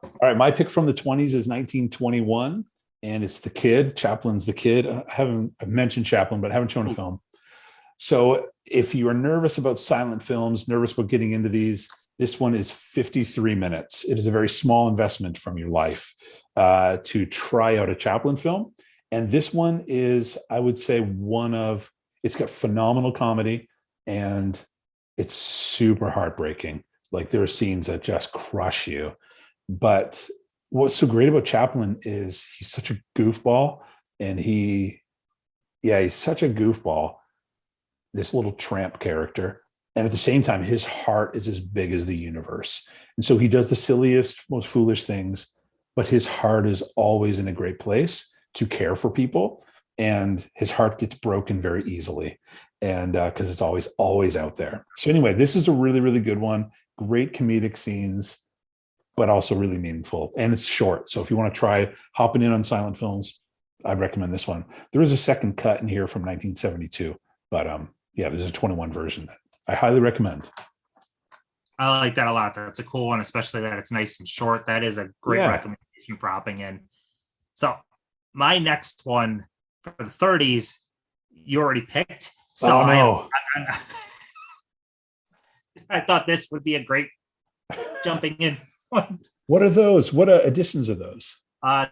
All right. My pick from the 20s is 1921, and it's The Kid. Chaplin's The Kid. I've mentioned Chaplin, but I haven't shown a film. So if you are nervous about silent films, nervous about getting into these, this one is 53 minutes. It is a very small investment from your life to try out a Chaplin film. And this one is, I would say, it's got phenomenal comedy and it's super heartbreaking. Like there are scenes that just crush you. But what's so great about Chaplin is he's such a goofball, and he's such a goofball, this little tramp character. And at the same time, his heart is as big as the universe. And so he does the silliest, most foolish things, but his heart is always in a great place to care for people. And his heart gets broken very easily. And because it's always out there. So anyway, this is a really, really good one. Great comedic scenes, but also really meaningful. And it's short. So if you want to try hopping in on silent films, I'd recommend this one. There is a second cut in here from 1972, but there's a 21 version that I highly recommend. I like that a lot. That's a cool one, especially that it's nice and short. That is a great recommendation for hopping in. So my next one for the 30s, you already picked. So I thought this would be a great jumping in point. What are those? What editions are those?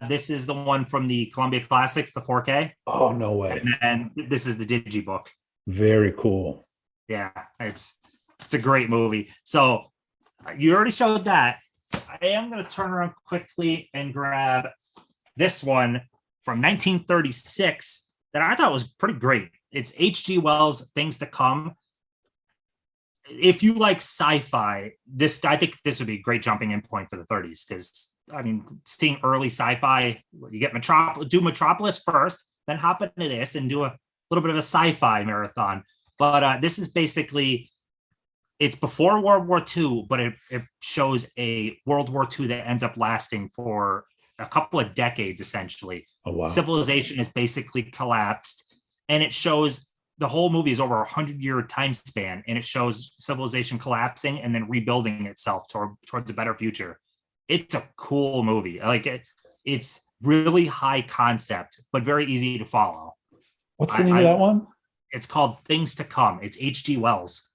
This is the one from the Columbia Classics, the 4K. Oh, no way. And this is the Digibook. Very cool. Yeah, it's a great movie. So you already showed that. So I am going to turn around quickly and grab this one from 1936 that I thought was pretty great. It's H.G. Wells' Things to Come. If you like sci-fi, I think this would be a great jumping in point for the 30s, because I mean, seeing early sci-fi, you get Metropolis first, then hop into this and do a little bit of a sci-fi marathon. But this is basically, it's before World War II, but it shows a World War II that ends up lasting for a couple of decades, essentially. Oh, wow. Civilization is basically collapsed, and it shows the whole movie is over 100-year time span, and it shows civilization collapsing and then rebuilding itself towards a better future. It's a cool movie. I like it. It's really high concept, but very easy to follow. What's the name of that one? It's called Things to Come. It's H.G. Wells.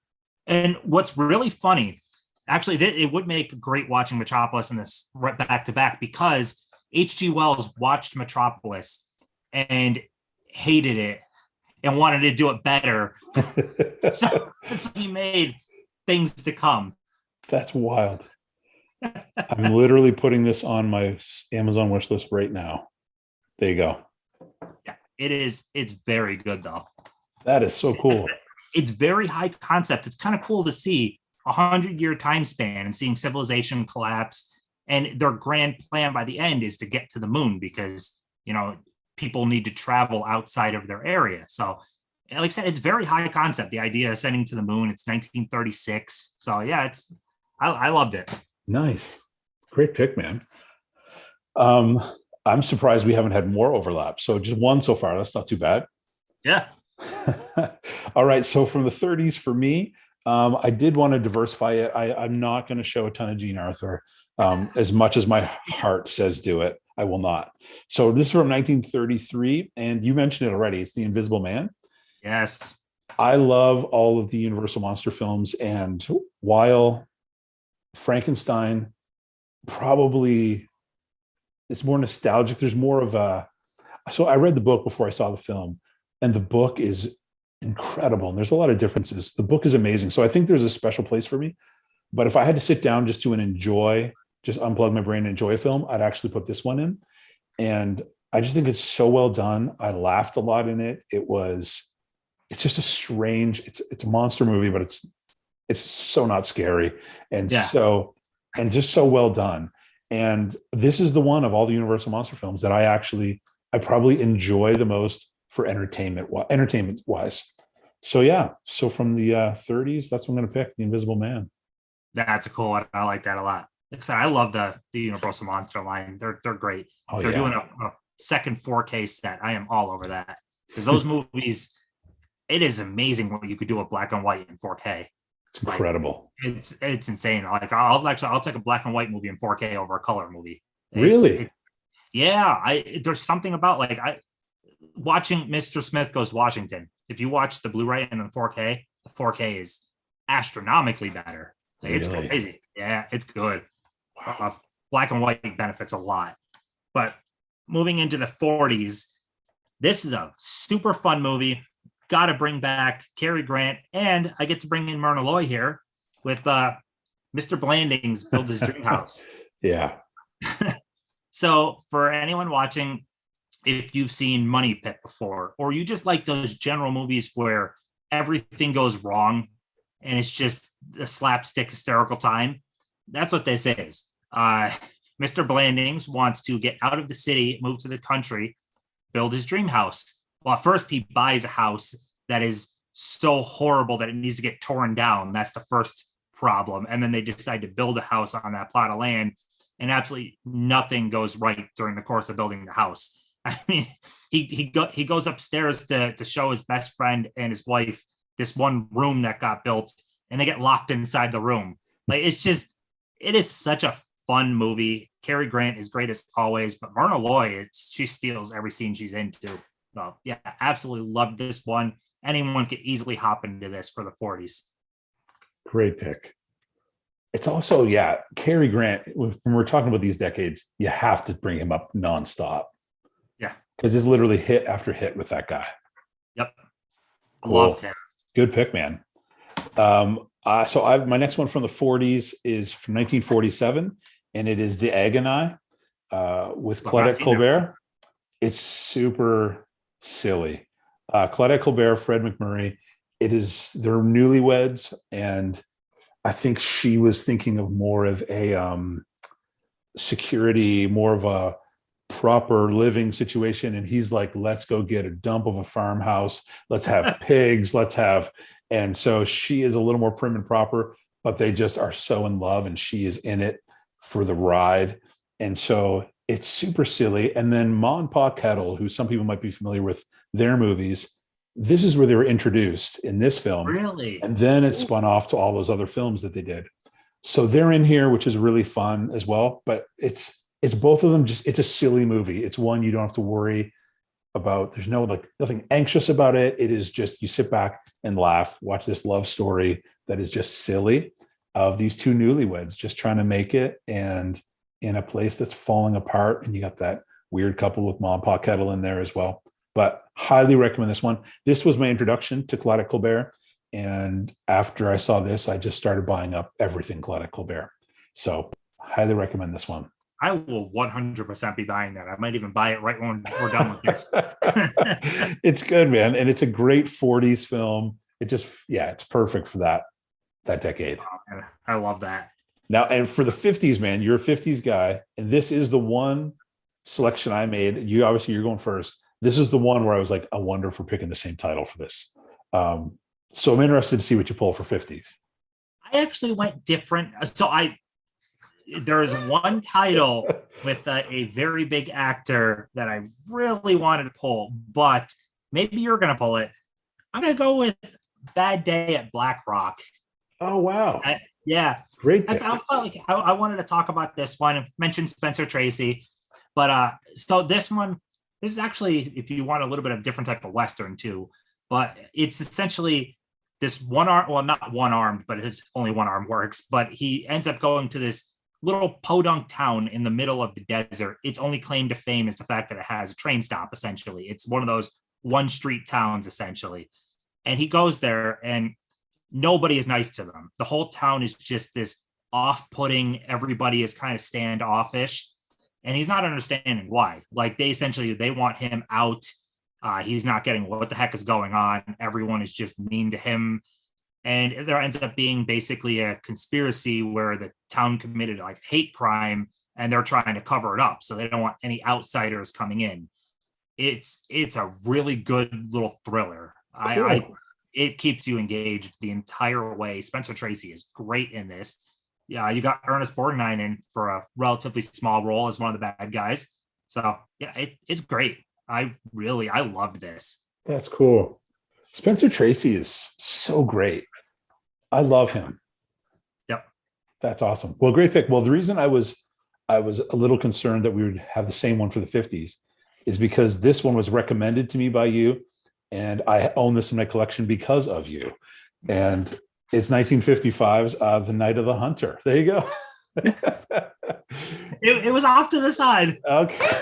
And what's really funny, actually, it would make great watching Metropolis and this right back to back, because H.G. Wells watched Metropolis and hated it and wanted to do it better. so he made Things to Come. That's wild. I'm literally putting this on my Amazon wish list right now. There you go. Yeah, it is. It's very good, though. That is so cool. It's very high concept. It's kind of cool to see 100-year time span and seeing civilization collapse. And their grand plan by the end is to get to the moon, because, people need to travel outside of their area. So, like I said, it's very high concept. The idea of sending to the moon. It's 1936. So, yeah, I loved it. Nice. Great pick, man. I'm surprised we haven't had more overlap. So just one so far. That's not too bad. Yeah. All right. So from the 30s for me, I did want to diversify it. I'm not going to show a ton of Jean Arthur. As much as my heart says do it, I will not. So this is from 1933, and you mentioned it already. It's The Invisible Man. Yes. I love all of the Universal monster films, and while Frankenstein probably it's more nostalgic, there's more of so I read the book before I saw the film, and the book is incredible, and there's a lot of differences. The book is amazing, so I think there's a special place for me. But if I had to sit down just to just unplug my brain and enjoy a film, I'd actually put this one in. And I just think it's so well done. I laughed a lot in it. It's just a strange, it's a monster movie, but it's so not scary and just so well done. And this is the one of all the Universal monster films that I probably enjoy the most for entertainment wise. So yeah, so from the 30s, that's what I'm going to pick, The Invisible Man. That's a cool one. I like that a lot. Like I said, I love the Universal monster line. They're great. They're doing a second 4K set. I am all over that, because those movies, it is amazing what you could do with black and white in 4K. It's incredible. Like, it's insane. Like I'll take a black and white movie in 4K over a color movie. Really? There's something about watching Mr. Smith Goes Washington. If you watch the Blu-ray and the 4K, the 4K is astronomically better. It's Really? crazy. Yeah, it's good. Wow. Black and white benefits a lot. But moving into the 40s, this is a super fun movie. Got to bring back Cary Grant, and I get to bring in Myrna Loy here with Mr. Blandings Builds His Dream House. Yeah. So for anyone watching, if you've seen Money Pit before, or you just like those general movies where everything goes wrong and it's just a slapstick hysterical time, that's what this is. Mr. Blandings wants to get out of the city, move to the country, build his dream house. Well, first he buys a house that is so horrible that it needs to get torn down. That's the first problem. And then they decide to build a house on that plot of land, and absolutely nothing goes right during the course of building the house. I mean, he goes upstairs to show his best friend and his wife this one room that got built, and they get locked inside the room. Like, it is such a fun movie. Cary Grant is great as always, but Myrna Loy, she steals every scene she's into. So yeah, absolutely loved this one. Anyone could easily hop into this for the 40s. Great pick. It's also, Cary Grant, when we're talking about these decades, you have to bring him up nonstop. Yeah. Because it's literally hit after hit with that guy. Yep. Cool. Loved him. Good pick, man. So my next one from the 40s is from 1947, and it is The Agony with Claudette Colbert. It's super silly. Claudette Colbert, Fred McMurray. They're newlyweds, and I think she was thinking of more of a security, more of a proper living situation, and he's like, let's go get a dump of a farmhouse, let's have pigs, and so she is a little more prim and proper, but they just are so in love, and she is in it for the ride. And so it's super silly. And then Ma and Pa Kettle, who some people might be familiar with their movies, this is where they were introduced in this film. Really? And then it spun off to all those other films that they did. So they're in here, which is really fun as well. But it's both of them, it's a silly movie. It's one you don't have to worry about. There's nothing anxious about it. It is just, you sit back and laugh, watch this love story that is just silly of these two newlyweds just trying to make it, and in a place that's falling apart. And you got that weird couple with Ma and Pa Kettle in there as well. But highly recommend this one. This was my introduction to Claudette Colbert. And after I saw this, I just started buying up everything Claudette Colbert. So highly recommend this one. I will 100% be buying that. I might even buy it right when we're done with this. It's good, man. And it's a great 40s film. It's perfect for that decade. Oh, I love that. Now, and for the 50s, man, you're a 50s guy. And this is the one selection I made. You're going first. This is the one where I was like, I wonder if we're picking the same title for this. So I'm interested to see what you pull for 50s. I actually went different. So there is one title with a very big actor that I really wanted to pull, but maybe you're going to pull it. I'm going to go with Bad Day at Blackrock. Oh, wow. Yeah. Great. I felt like I wanted to talk about this one. I mentioned Spencer Tracy, but so this is actually, if you want a little bit of different type of Western too, but it's essentially this one arm, well, not one armed, but it's only one arm works, but he ends up going to this little podunk town in the middle of the desert. Its only claim to fame is the fact that it has a train stop, essentially. It's one of those one street towns, essentially. And he goes there and nobody is nice to them. The whole town is just this off-putting. Everybody is kind of standoffish. And he's not understanding why. Like, they want him out. He's not getting what the heck is going on. Everyone is just mean to him. And there ends up being basically a conspiracy where the town committed like hate crime and they're trying to cover it up. So they don't want any outsiders coming in. It's a really good little thriller. Cool. It keeps you engaged the entire way. Spencer Tracy is great in this. Yeah, you got Ernest Borgnine in for a relatively small role as one of the bad guys. So yeah, it's great. I loved this. That's cool. Spencer Tracy is so great. I love him. Yep. That's awesome. Well, great pick. Well, the reason I was a little concerned that we would have the same one for the 50s is because this one was recommended to me by you, and I own this in my collection because of you. And it's 1955's The Night of the Hunter. There you go. It was off to the side. Okay.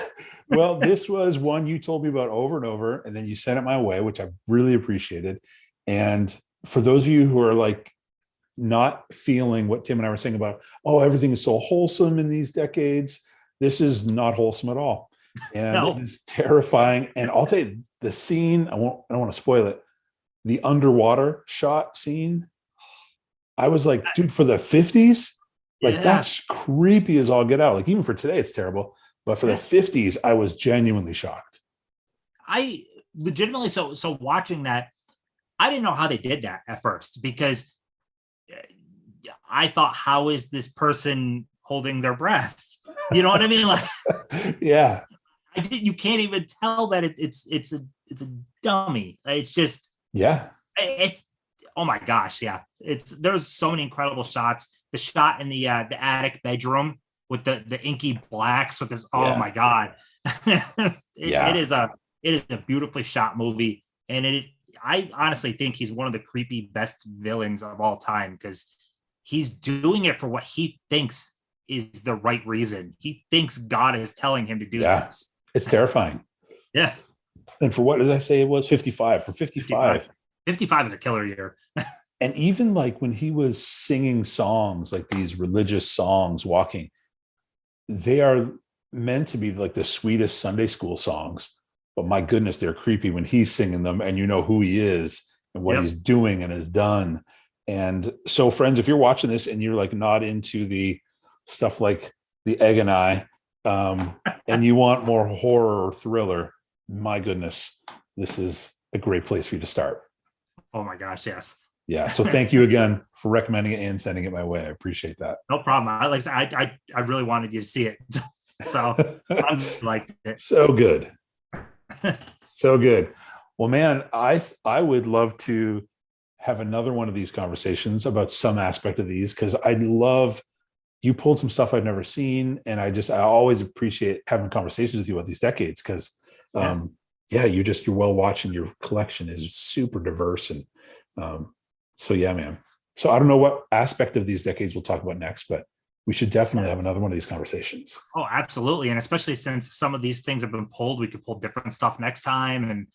Well, this was one you told me about over and over, and then you sent it my way, which I really appreciated. And for those of you who are like not feeling what Tim and I were saying about, oh, everything is so wholesome in these decades, this is not wholesome at all. And No. it's terrifying. And I'll tell you the scene, I don't want to spoil it. The underwater shot scene. I was like, dude, for the 50s, like that's creepy as all get out. Like even for today, it's terrible. But for the 50s, I was genuinely shocked. I legitimately, so watching that, I didn't know how they did that at first, because I thought, how is this person holding their breath? You know what I mean? Like, yeah, you can't even tell that it's a dummy. It's just, it's, oh my gosh, yeah. There's so many incredible shots. The shot in the attic bedroom with the inky blacks with this, oh my God. It is a beautifully shot movie. And I honestly think he's one of the creepy best villains of all time, because he's doing it for what he thinks is the right reason. He thinks God is telling him to do this. It's terrifying. Yeah. And for what did I say it was? 55. For 55. 55 is a killer year. And even like when he was singing songs, like these religious songs, walking, they are meant to be like the sweetest Sunday school songs. But my goodness, they're creepy when he's singing them and you know who he is and what he's doing and has done. And so, friends, if you're watching this and you're like not into the stuff like the Agony, and you want more horror or thriller, my goodness, this is a great place for you to start. Oh my gosh, yes. Yeah. So thank you again for recommending it and sending it my way. I appreciate that. No problem. I really wanted you to see it. So I liked it. So good. So good. Well, man, I would love to have another one of these conversations about some aspect of these, because I love, you pulled some stuff I've never seen. And I always appreciate having conversations with you about these decades, because you're well watched and your collection is super diverse. And so yeah, man. So I don't know what aspect of these decades we'll talk about next, but we should definitely have another one of these conversations. Oh, absolutely. And especially since some of these things have been pulled, we could pull different stuff next time. And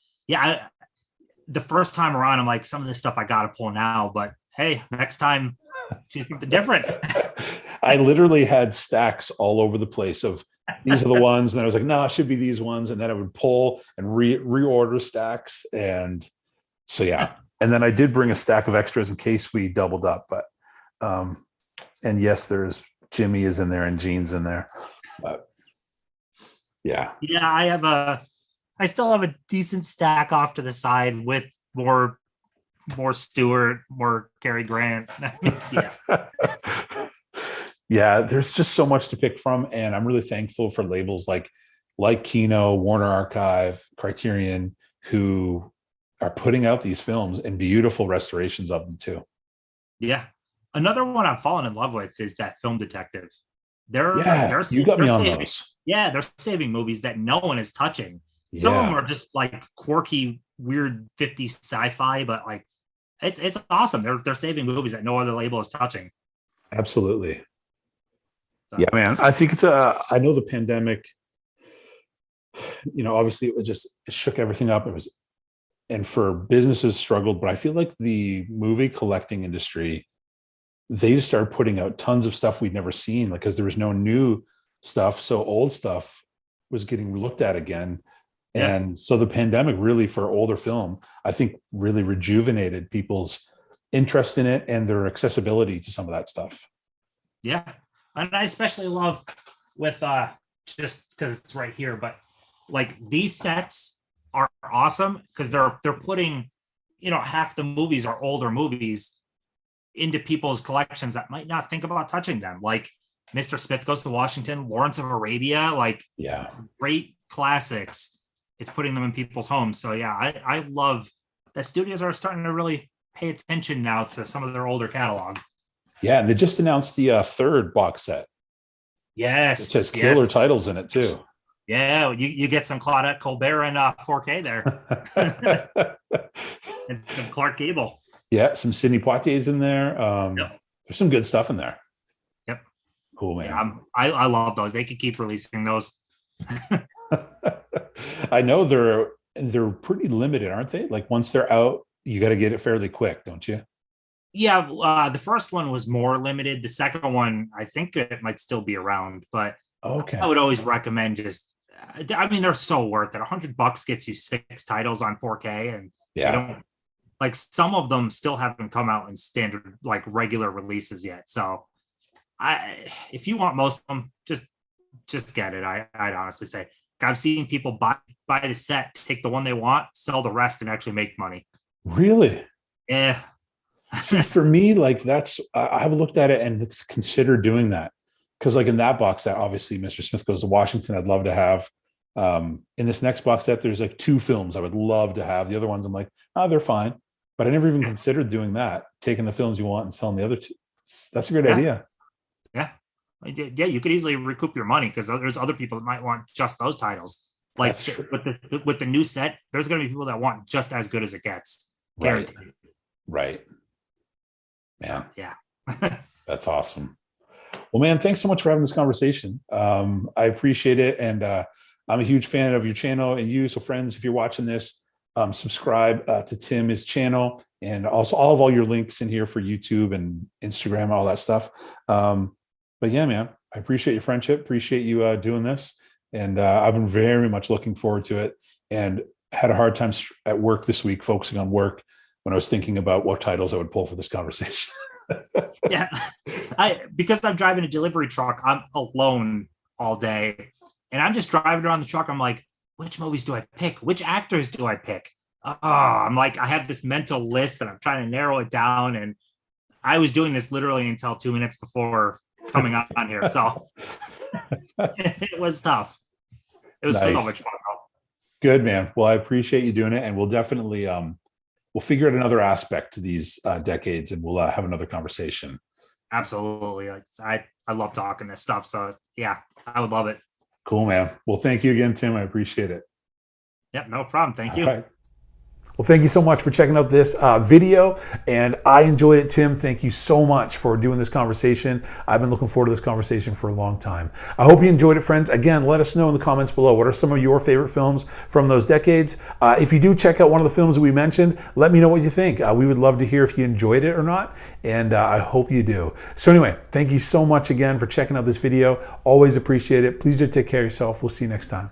the first time around, I'm like, some of this stuff I got to pull now, but hey, next time, do something different. I literally had stacks all over the place of these are the ones. And then I was like, no, it should be these ones. And then I would pull and reorder stacks. And so, yeah. And then I did bring a stack of extras in case we doubled up, but, and yes, there's Jimmy is in there and Gene's in there, but yeah. Yeah. I still have a decent stack off to the side with more Stewart, more Cary Grant. Yeah, there's just so much to pick from, and I'm really thankful for labels like Kino, Warner Archive, Criterion, who are putting out these films and beautiful restorations of them too. Yeah, another one I'm falling in love with is that Film Detective. You got me on those. Yeah, they're saving movies that no one is touching. Some of them are just like quirky, weird 50s sci-fi, but like it's awesome. They're saving movies that no other label is touching. Absolutely. So. Yeah, man. I think it's I know the pandemic, obviously it shook everything up. And for businesses struggled, but I feel like the movie collecting industry, they just started putting out tons of stuff we'd never seen, because there was no new stuff. So old stuff was getting looked at again. Yeah. And so the pandemic really, for older film, I think really rejuvenated people's interest in it and their accessibility to some of that stuff. Yeah. And I especially love with just because it's right here, but like these sets are awesome because they're putting, half the movies are older movies into people's collections that might not think about touching them. Like Mr. Smith Goes to Washington, Lawrence of Arabia, great classics. It's putting them in people's homes. So yeah, I love that studios are starting to really pay attention now to some of their older catalog. Yeah, and they just announced the third box set. Yes. It has killer titles in it too. Yeah, you get some Claudette Colbert in 4K there. And some Clark Gable. Yeah, some Sidney Poitier's in there. There's some good stuff in there. Yep. Cool, man. Yeah, I love those. They could keep releasing those. I know they're pretty limited, aren't they? Like once they're out, you got to get it fairly quick, don't you? Yeah, the first one was more limited. The second one, I think it might still be around, but Okay. I would always recommend just, I mean, they're so worth it. $100 gets you 6 titles on 4K, and they don't, like, some of them still haven't come out in standard, like, regular releases yet. So if you want most of them, just get it. I'd honestly say I've seen people buy the set, take the one they want, sell the rest, and actually make money. Really? Yeah. See, for me, like, that's, I've looked at it and considered doing that. Because, like, in that box set, obviously Mr. Smith Goes to Washington, I'd love to have. In this next box set, there's like 2 films I would love to have. The other ones I'm like, oh, they're fine. But I never even considered doing that, taking the films you want and selling the other 2. That's a good idea. Yeah. Yeah, you could easily recoup your money, because there's other people that might want just those titles. Like, with the new set, there's going to be people that want just as good as it gets. Guaranteed. Right. Man. Yeah. That's awesome. Well, man, thanks so much for having this conversation. I appreciate it. And I'm a huge fan of your channel and you. So, friends, if you're watching this, subscribe to Tim's channel, and also all your links in here for YouTube and Instagram, all that stuff. But yeah, man, I appreciate your friendship. Appreciate you doing this. And I've been very much looking forward to it, and had a hard time at work this week, focusing on work, when I was thinking about what titles I would pull for this conversation. Yeah. Because I'm driving a delivery truck, I'm alone all day, and I'm just driving around the truck. I'm like, which movies do I pick? Which actors do I pick? I'm like, I have this mental list and I'm trying to narrow it down. And I was doing this literally until 2 minutes before coming on here. So it was tough. It was so much fun. Good, man. Well, I appreciate you doing it. And we'll definitely, we'll figure out another aspect to these decades, and we'll have another conversation. Absolutely. I love talking this stuff. So yeah, I would love it. Cool, man. Well, thank you again, Tim. I appreciate it. Yep, no problem. Thank you. All right. Well, thank you so much for checking out this video, and I enjoyed it. Tim, thank you so much for doing this conversation. I've been looking forward to this conversation for a long time. I hope you enjoyed it, friends. Again, let us know in the comments below, what are some of your favorite films from those decades? If you do check out one of the films that we mentioned, let me know what you think. We would love to hear if you enjoyed it or not, and I hope you do. So anyway, thank you so much again for checking out this video. Always appreciate it. Please do take care of yourself. We'll see you next time.